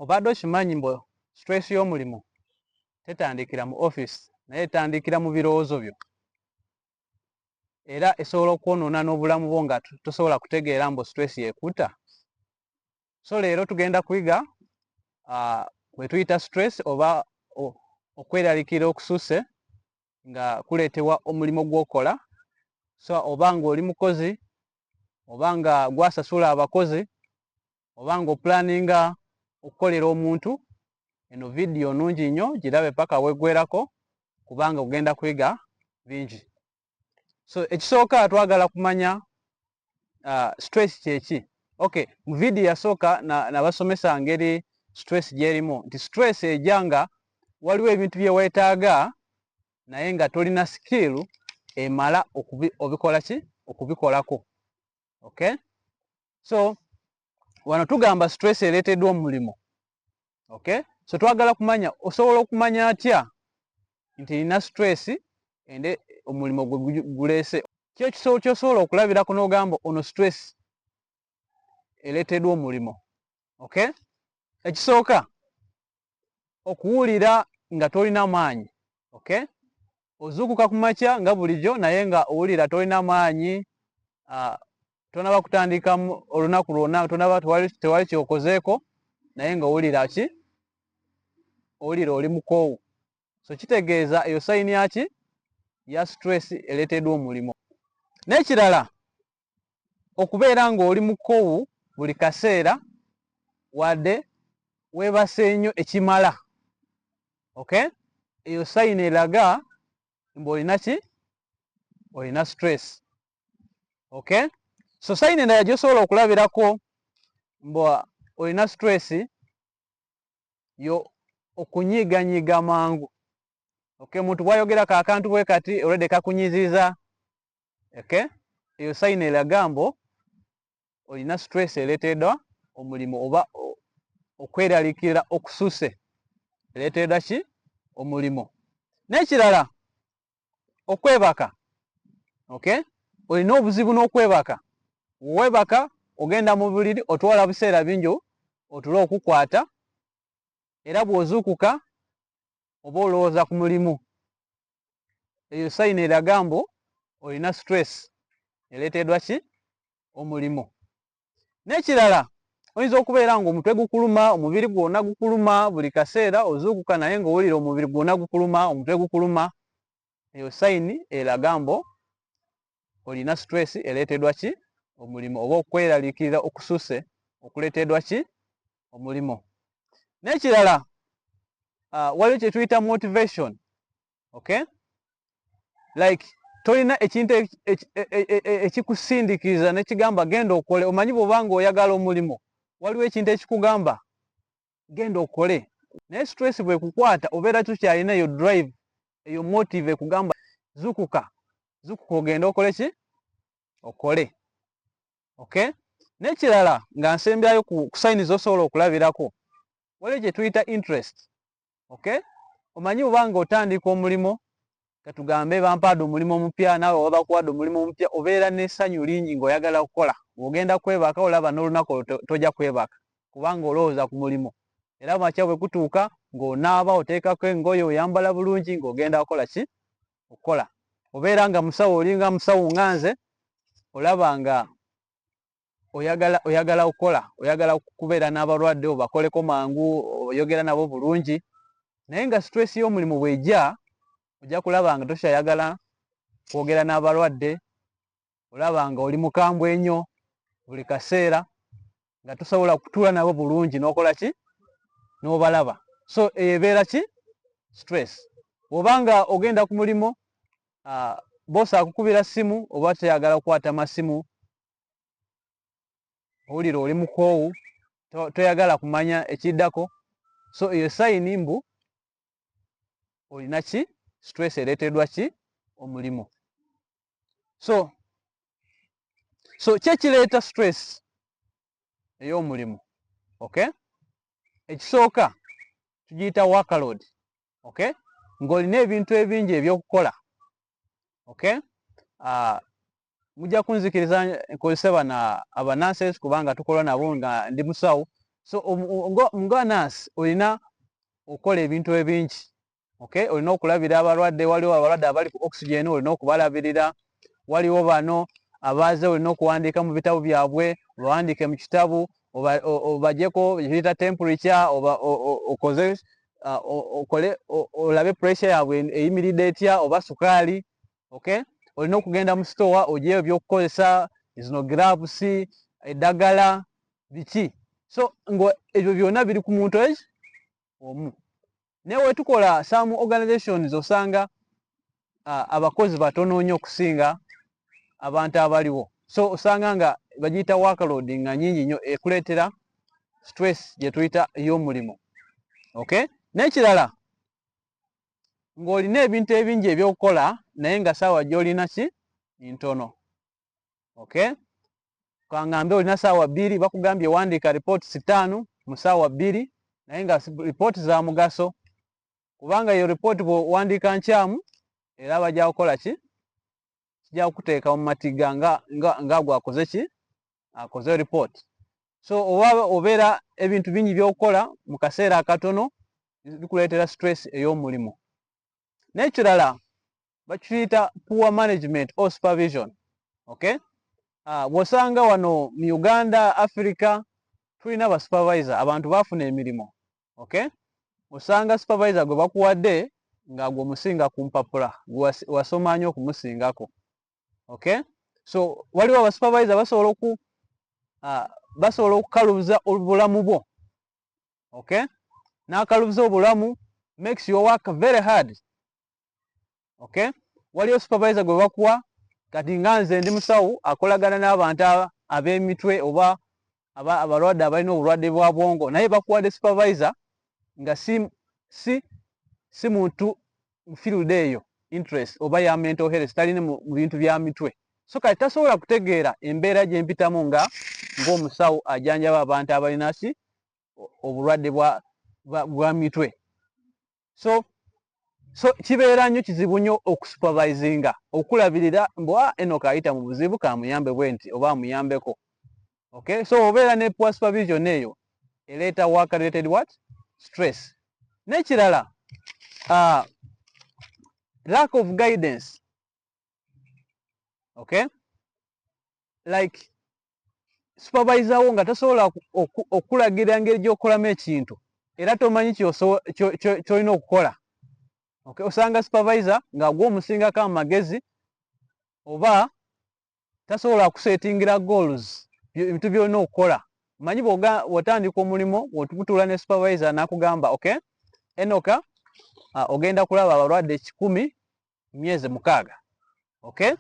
Obadde okimanyi mbu stress y'omulimu tetandikira mu office naye etandikira mu birowoozo byo, era esobola okwonoona n'obulamu bwo nga tosobola kutegeera mbu stress yekuta. So leero tugenda kuyiga bwe tuyita stress oba okweraliikirira okususse nga kuleetebwa omulimu gw'okola, so oba ng'oli mukozi oba nga gwasasula abakozi oba ng'opulaninga okukolera omuntu. Eno vidiyo nnungi nnyo, girabe paka weggwerako kubanga ogenda kuyiga bingi. So ekisooka twagala kumanya stress kyeki. Okay, mu vidiyo yasooka nabasomesa ngeri stress gyerimu, nti stress ejja nga waliwo ebintu bye weetaaga naye nga tolina skill emala obikola ki? Okubikolako. Okay? So wano tugamba stress ereeteddwa omulimu. Okay? So twagala kumanya osobola okumanya atya nti nina stress ende omulimu gwe guleese. Kyosobola okulabirako n'ogamba ono stress ereeteddwa omulimu. Okay? Ekisooka okuwulira nga tolina maanyi. Okay? Ozuukuka ku makya nga bulijjo naye nga owulira tolina maanyi, tonaba kutandikamu olunaku lwonna, tewali kyokozeeko naye nga owulira ki? Owulira oli mukoowu. So kitegeeza eyo sayini yaki? Ya stress ereeteddwa omulimu. N'ekirala okubeera ng'oli mukoowu buli kaseera wadde weebase nnyo ekimala. Okay? Eyo sayini eraga mbu olina ki? Olina stress. Okay? So sayini endala gy'osobola okulabirako mbu olina stress yo okunyiiganyiiga mangu. Okay? Omuntu bw'ayogerako akantu bwe kati already kakunyiziza. Okay? Eyo sayini eraga mbu olina stress ereeteddwa omulimu oba okweraliikirira okususse ereeteddwa ki? Omulimu. N'ekirala okwebaka. Okay? Olina obuzibu n'okwebaka. Weebaka ogenda mu buliri otwala biseera bingi otule okukwata, era bw'ozuukuka oba olowooza ku mulimu. Eyo sayini eraga mbu olina stress ereeteddwa ki? Omulimu. N'ekirala oyinza okubeera ng'omutwe gukuluma, omubiri gwonna gukuluma buli kaseera, ozuukuka naye ng'owulira omubiri gwonna gukuluma, omutwe gukuluma. Eyo sayini eraga mbu olina stress ereeteddwa ki? Omulimu, oba okweraliikirira okususse okuleeteddwa ki? Omulimu. N'ekirala waliwo kye tuyita motivation. Okay? Like tolina ekintu ekikusindikiza nekigamba genda okole. Omanyi bw'oba ng'oyagala omulimu waliwo ekintu ekikugamba genda okole, naye stress bw'ekukwata obeera tukyalina eyo drive, eyo motive ekugamba zuukuka ogende okole ki? Okole. Okay? N'ekirala nga nsembyayo ku sayini z'osobola okulabirako, waliwo gye tuyita interest. Okay? Omanyi bw'oba ng'otandika omulimu, katugambe bampadde omulimu omupya, naawe oba bakuwadde omulimu omupya, obeera n'essanyu lingi ng'oyagala kukola. Bw'ogenda kwebaka olaba n'olunaku tojja kwebaka kubanga olowooza ku mulimu. Era makya bwe kutuuka ng'onaaba oteekako engoye oyambala bulungi ng'ogenda kukola ki? Okukola. Obeera nga musawo, olinga musawo nga nze, olaba nga oyagala okukola, oyagala kubeera n'abalwadde obakoleko mangu, oyogera nabo bulungi. Naye nga stress y'omulimu bw'ejja ojja kulaba nga tokyayagala kwogera n'abalwadde, olaba nga oli mukambwe ennyo buli kaseera, nga tosobola kutuula nabo bulungi n'okola ki? N'obalaba. So eyo ebeera ki? Stress. Bw'oba nga ogenda ku mulimu, boosi akukubira ssimu oba toyagala kukwata masimu, owulira oli mukoowu, toyagala kumanya ekiddako, so eyo sayini mbu olina ki? Stress ereeteddwa ki? Omulimu. So ki ekireeta stress ey'omulimu? Okay? Ekisooka tugiyita workload. Okay? Ng'olina ebintu ebingi eby'okukola. Okay? Mujja kunzikiriza nkozese bano aba nurses kubanga tukola nabo nga ndi musawo. So nga nurse olina okola ebintu ebingi, okay, olina okulabira abalwadde, waliwo abalwadde abali ku oxygen olina okubalabirira, waliwo bano abaaze olina okuwandiika mu bitabo byabwe, bawandiike mu kitabu, obajjeko ekiyita temperature, okoze okole olabe pressure yaabwe eyimiridde etya, oba sukaali, okay. Olina okugenda mu store ogyeyo ebyokukozesa, zino gloves, eddagala, biki. So ebyo byonna biri ku muntu omu. Naye wetukola some organizations osanga abakozi batono nnyo okusinga abantu abaliwo. So osanga nga bagiyita workload nga nnyingi nnyo, ekuleetera stress gye tuyita ey'omulimu. Okay? N'ekirala, ng'olina ebintu ebingi ebyokukola naye nga saawa gy'olina ki ntono. Okay? Kangambe olina saawa 2, bakugambye wandiika reports 5 mu saawa 2, naye nga report za mugaso, kubanga iyo report bw'owandiika nkyamu era bajja kukola ki? Kijja kukuteeka mu matiga nga gwakoze ki? Akoze report. So obeera ebintu bingi by'okukola mu kaseera akatono bikuleetera stress ey'omulimu. N'ekirala bakiyita poor management or supervision. Okay? Bw'osanga wano mu Uganda, Africa, tulina ba supervisor, abantu baafuna emirimu. Okay? Osanga supervisor gwe bakuwadde nga gwe musinga ku mpapula, wasoma nnyo okumusingako. Okay? So waliwo aba supervisor basobola okukalubuza obulamu bwo. Okay? N'akalubuza obulamu makes you work very hard. Okay? Waliwo supervisor gwe bakuwa kati nga nze ndi musawo akolagana n'abantu ab'emitwe oba abalwadde abalina obulwadde bwa bwongo, naye bakuwadde supervisor nga si muntu field eyo interest oba ya mental health, talina mu bintu bya mitwe. So kati tasobola kutegeera embeera gye mpitamu ng'omusawo ajanjaba abantu abalina obulwadde bwa mitwe. So kibeera nnyo kizibu nnyo okusupervisinga, okulabirira mbwa Enock ayita mu buzibu kamuyambe bwenti oba amuyambeko. Okay? So obeera ne poor supervision eyo eleeta work related what? Stress. N'ekirala, lack of guidance. Okay? Like supervisor wo nga tasobola okulagira engeri gy'okolamu ekintu era tomanyi ky'olina okukola. Okay? Osanga supervisor nga gw'omusingako amagezi oba tasobola kusetingira goals, ebintu by'olina okukola. Manyi bw'otandika omulimu bw'otukutuula ne supervisor n'akugamba okay, Enock ogenda kulaba abalwadde 10 mu myezi 6. Okay?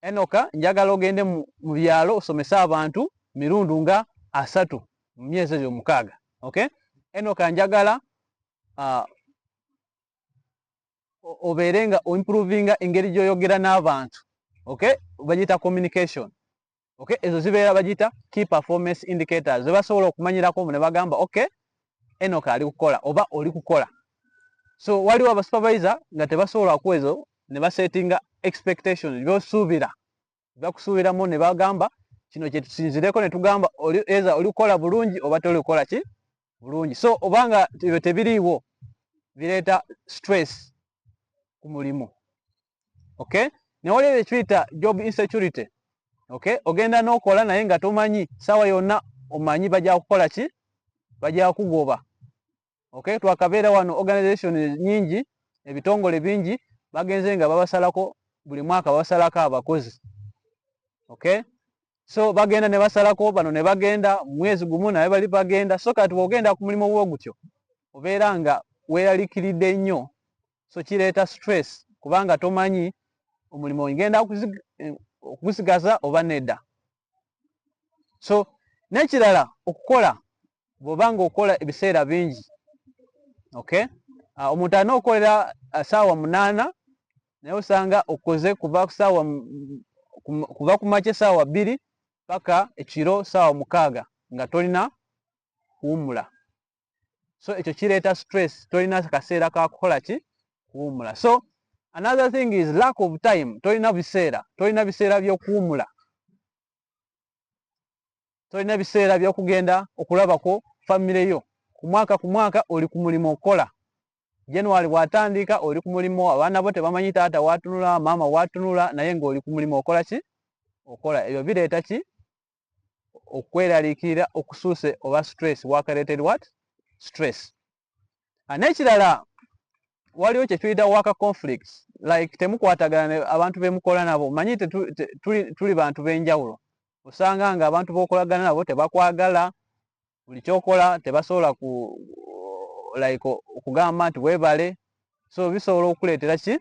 Enock njagala ogende mu byalo osomesa abantu mirundu nga 3 mu myezi eyo 6. Okay? Enock njagala obeere nga improvinga engeri gy'oyogera n'abantu. Okay? Bagiyita communication. Okay? Ezo zibeera bagiyita key performance indicators. Zebasobola okumanyirako ne bagamba okay, Enock ali kukola oba oli kukola. So waliwo aba supervisor nga tebasobola kwezo ne basettinga expectations by'osuubira. Bakusuubiramu ne bagamba kino kye tusinzireko ne tugamba oli kukola bulungi oba toli kukola ki bulungi. So obanga ebyo tebiriiwo bireeta stress ku mulimu. Okay? Ne waliwo ekiyita job insecurity. Okay? Ogenda n'okola naye nga tomanyi saawa yonna omanyi bajja kukola ki? Bajja kugoba. Okay? Twakabeera wano organization nyingi, ebitongole bingi bagenze nga babasalako buli mwaka babasalako abakozi. Okay? So bagenda ne basalako bano ne bagenda mwezi gumu naye bali bagenda. So kati bw'ogenda ku mulimu gwo gutyo obeera nga weeraliikiridde nnyo, so kireeta stress kubanga tomanyi omulimu ogenda okugusigaza oba nedda. So n'ekirala okukola bw'obanga okola ebiseera bingi. Okay? Omuntu alina okukolera saawa 8 naye osanga okoze kuva ku makya saawa 2 paka ekiro saawa 6 nga tolina kuwumula. So ekyo kireeta stress, tolina kaseera ka kukola ki kuwumula. So another thing is lack of time. Tolina biseera by'okuwumula, tolina biseera by'okugenda okulabako family yo ku mwaka oli ku mulimo okola. January watandika oli ku mulimo, abaana bo tebamanyi taata watunula mama watunula naye ng'oli ku mulimo okola ki okola. Ebyo bireeta ki okweraliikirira okusuuse oba stress. Work-related what stress. N'ekirala waliwo kye tuyita work conflicts, like temukwatagana abantu bemukola nabo. Manyi tuli bantu b'enjawulo, osanga nga abantu b'okolagana nabo tebakwagala, buli kyokola tebasobola like okugamba nti weebale, so bisobola okuleetera ki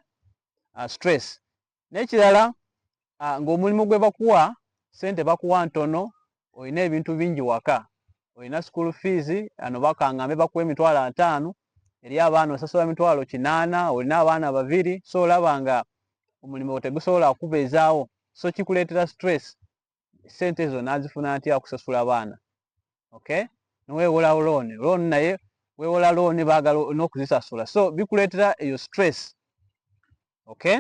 stress. N'ekirala ng'omulimu gwe bakuwa sente bakuwa ntono, olina ebintu bingi waka, olina school fees, ano bakangambe bakuwa $5,000, eri abaana osasula $800, olina abaana 2, so olaba nga omulimu tegusobola kubeezaawo, so kikuleetera stress. Sente ezo nazifuna ntya kusasula abaana? Okay, niweewola loan naye weewola loan baagala n'okuzisasula, so bikuleetera eyo stress. Okay,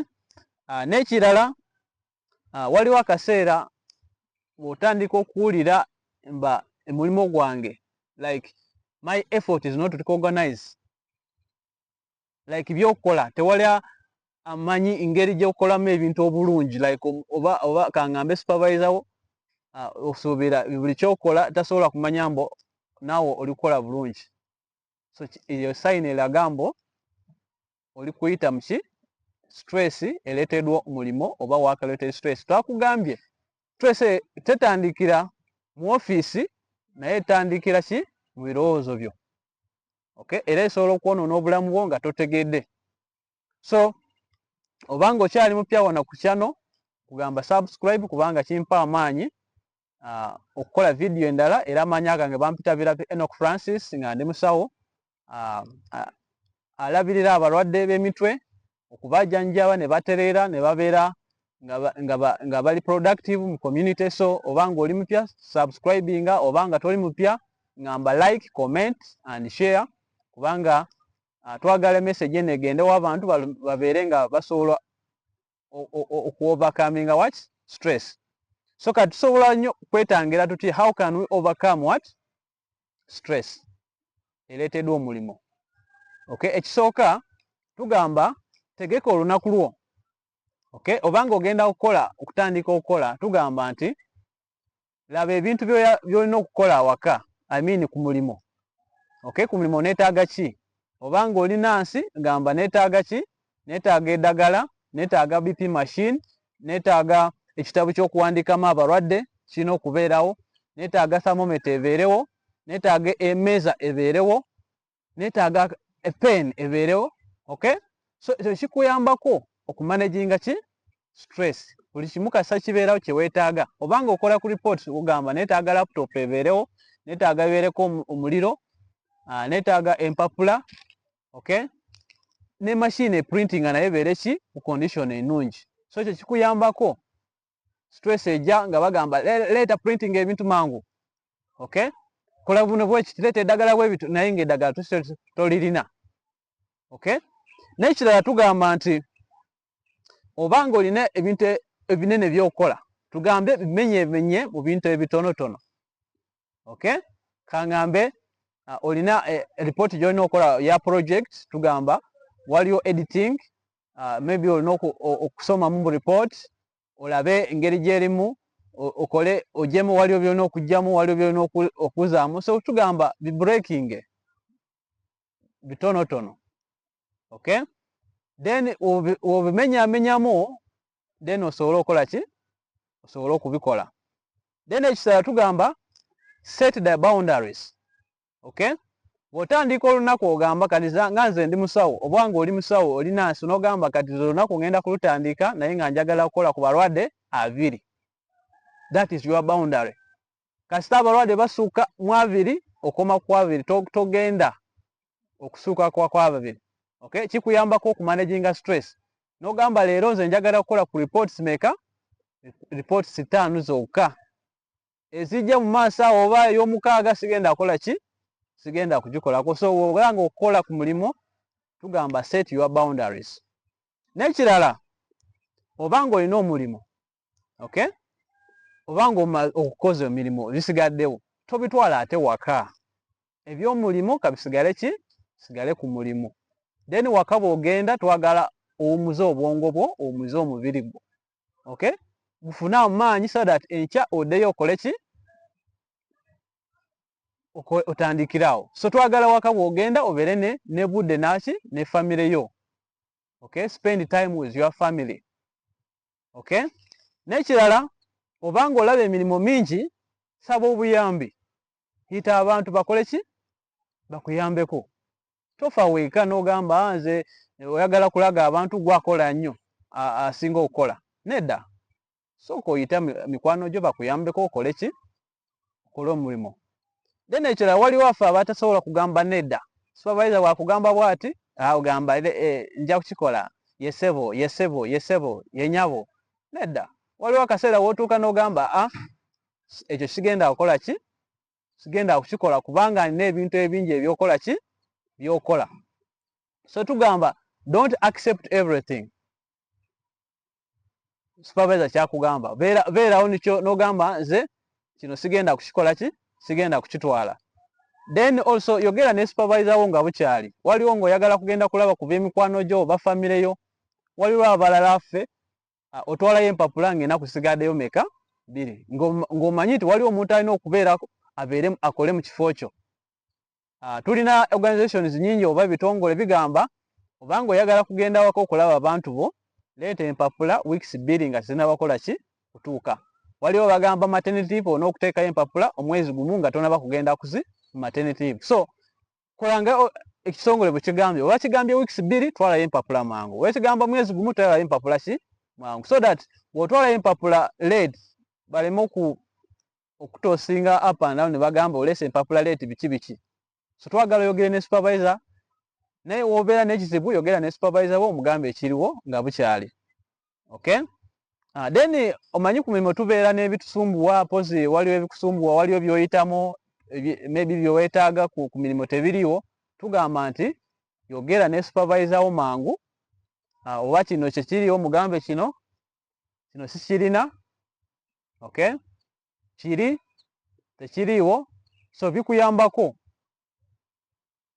n'ekirala waliwo akaseera bw'otandika okuwulira mba emulimo gwange, like my effort is not recognized, like byokukola tewali amanyi engeri gy'okolamu ebintu obulungi, like oba kangambe supervisor wo osuubira buli kyokola tasobola kumanya mbo naawe oli kukola bulungi, so eyo sign eraga mbo oli kuyita muki stress eleeteddwa omulimo oba work-related stress. Twakugambye stress tetandikira mu office naye etandikira ki mu birowoozo byo. Okay, era esobola okwonoona obulamu bwo nga totegedde. So obanga okyali mupya wano ku channel, kugamba subscribe kubanga kimpa amaanyi okukola video endala. Era amanyi gange bampita Birape Enoch Francis nga ndi musawo alabirira abalwadde b'emitwe, okubajjanjaba ne batereera ne babeera nga bali productive mu community. So obanga oli mupya subscribinga, obanga toli mupya ngamba like, comment and share kubanga twagala message eno egendewo abantu babeere nga basobola overcoming what stress. So kati tusobola nnyo kwetangira tuti how can we overcome what stress eleeteddwa omulimo. Okay, ekisooka tugamba tegeka olunaku lwo. Okay, obanga ogenda okutandika okukola, tugamba nti laba ebintu by'olina okukola awaka, I mean ku mulimo. Okay, ku mulimo neetaaga ki? Obanga oli nansi gamba neetaaga ki? Neetaaga eddagala, neetaaga BP machine, neetaaga ekitabo ky'okuwandikamu abalwadde kirina okubeerawo, neetaaga thermometer ebeerewo, neetaaga emmeeza ebeerewo, neetaaga pen ebeerewo. Okay, so kikuyambako okumanaginga ki stress. Buli kimu kasa kibeerawo kye weetaaga. Obanga okola ku report ugamba neetaaga laptop ebeerewo, neetaaga ebeereko omuliro, neetaaga empapula. Okay, ne machine printing nayo ebeere ki mu condition ennungi. So ekyo kikuyambako stress ejja nga bagamba leeta printing ebintu mangu. Okay, kola buno bwekiti, leeta eddagala bwebitu naye ng'eddagala tolirina. Okay, n'ekirala tugamba nti obanga olina ebintu ebinene by'okola, tugambe bimenye mu bintu ebitonotono. Okay, kangambe olina report gy'olina okola ya project, tugamba waliwo editing, maybe olina okusoma mu report olabe engeri gy'erimu, okole ojjemu, waliwo byolina okugjamu, waliwo byolina okuzaamu. So tugamba breaking bitonotono. Okay, then obimenyamenyamu, then osobola okukola ki? Osobola okubikola. Then ekisala tugamba set the boundaries. Okay, bw'otandika olunaku ogamba kati nga nze ndi musawo, obwanga oli musawo oli nansi n'ogamba kati olunaku ngenda kulutandika naye nga njagala kukola ku balwadde 2. That is your boundary. Kasita abalwadde basuuka mu 2 okoma ku 2, togenda okusuuka kwa 2. Okay, kikuyambako okumanaginga stress. N'ogamba leero nze njagala kukola ku reports meka? Reports 5 zokka. Ezijja mu maaso awo oba ey'omukaaga sigenda kukola ki? Sigenda kugikolako. So obanga okukola ku mulimo tugamba set your boundaries. N'ekirala obanga olina omulimo, okay, obanga okukoza emirimu bisigaddewo, tobitwala ate waka. ebyomulimu kabisigale ki sigale ku mulimu. Then waka bw'ogenda twagala owumuze obwongo bwo, owumuze omubiri gwo, okay, bufune amaanyi so that enkya oddeyo okole ki otandikirawo. So twagala waka bw'ogenda obeere ne budde naki ne family yo, okay, spend time with your family, okay. N'ekirala obanga olaba emirimu mingi saba obuyambi, yita abantu bakole ki bakuyambeko. Tofa weeka n'ogamba nze oyagala kulaga abantu gwakola nnyo asinga okukola, nedda, sooka oyita mikwano gyo bakuyambeko okole ki okole omulimu. Then ekirala waliwo afe abatasobola kugamba nedda, supervisor bwakugamba bw'ati ogamba nja kukikola yesebo yesebo yesebo yenyabo, nedda. Waliwo akaseera wootuuka n'ogamba ekyo sigenda kukola ki sigenda kukikola kubanga nina ebintu ebingi ebyokola ki byokola. So tugamba don't accept everything supervisor kyakugamba, beerawo nikyo n'ogamba nze kino sigenda kukikola ki sigenda kukitwala. Then also yogera ne supervisor wo nga bukyali, waliwo ng'oyagala kugenda kulaba ku by'emikwano gyo oba famire yo, waliwo abalala ffe otwalayo empapula ng'enaku sigaddeyo meka 2 ng'omanyi nti waliwo omuntu alina okubeera abeere akole mu kifo kyo. Tulina organizations nyingi oba bitongole bigamba obanga oyagala kugenda waka okulaba abantu bo leeta empapula weeks 2 nga zinabakola ki kutuuka. Waliwo bagamba maternity leave on'okuteekayo empapula omwezi gumu nga tonaba kugenda maternity leave. So kolanga ekitongole bwe kigambye, oba kigambye weeks 2 twalayo empapula mangu, oba kigamba mwezi gumu twalayo empapula ki mangu, so that bw'otwalayo empapula late baleme okutoosinga up and down ne bagamba oleese empapula late biki biki. So twagala oyogere ne supervisor, naye w'obeera n'ekizibu yogera ne supervisor wo omugambe ekiriwo nga bukyali, okay. Then omanyi ku mirimu tubeera n'ebitusumbuwa, pozi waliwo ebikusumbuwa, waliwo by'oyitamu maybe by'oweetaaga ku mirimu tebiriwo, tugamba nti yogera ne supervisor wo mangu, oba kino kyekiriwo mugambe kino sikirina, okay, kiri tekiriiwo. So bikuyambako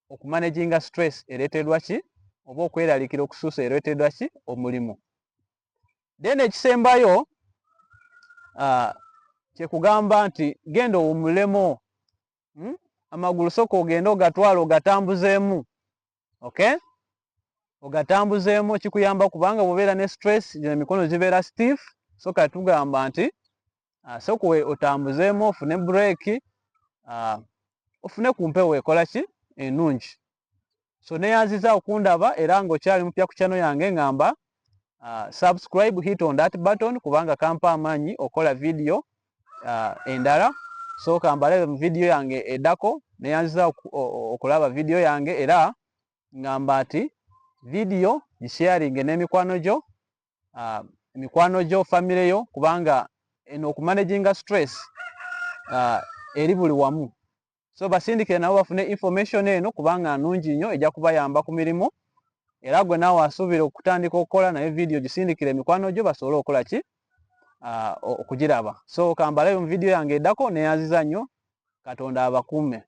okumanaginga stress ereeteddwa ki oba okweraliikira okusuusa ereeteddwa ki omulimu. Then ekisembayo kyekugamba nti genda owummulemu, amagulu sooka ogende ogatwala ogatambuzeemu, okay, ogatambuzeemu kikuyamba kubanga bw'obeera ne stress emikono gibeera stiff. So kati tugamba nti sooka otambuzeemu ofune break, ofune ku mpewo ekola ki ennungi. So neeyanziza okundaba era ng'okyali mupya ku channel yange ngamba subscribe, hit on that button kubanga kampa amaanyi okola video endala. So kambale mu video yange eddako, neeyanziza okulaba video yange era ngamba ati video gisharinge n'emikwano gyo family yo kubanga eno okumanaginga stress eri buli wamu. So basindikire nabo bafune information eno kubanga nnungi nnyo ejja kubayamba ku mirimu, era gwe naawe asuubira okutandika okukola naye video gisindikire emikwano gyo basobole okukola ki okugiraba. So kambalayo mu video yange eddako, neeyanziza nnyo, Katonda abakuume.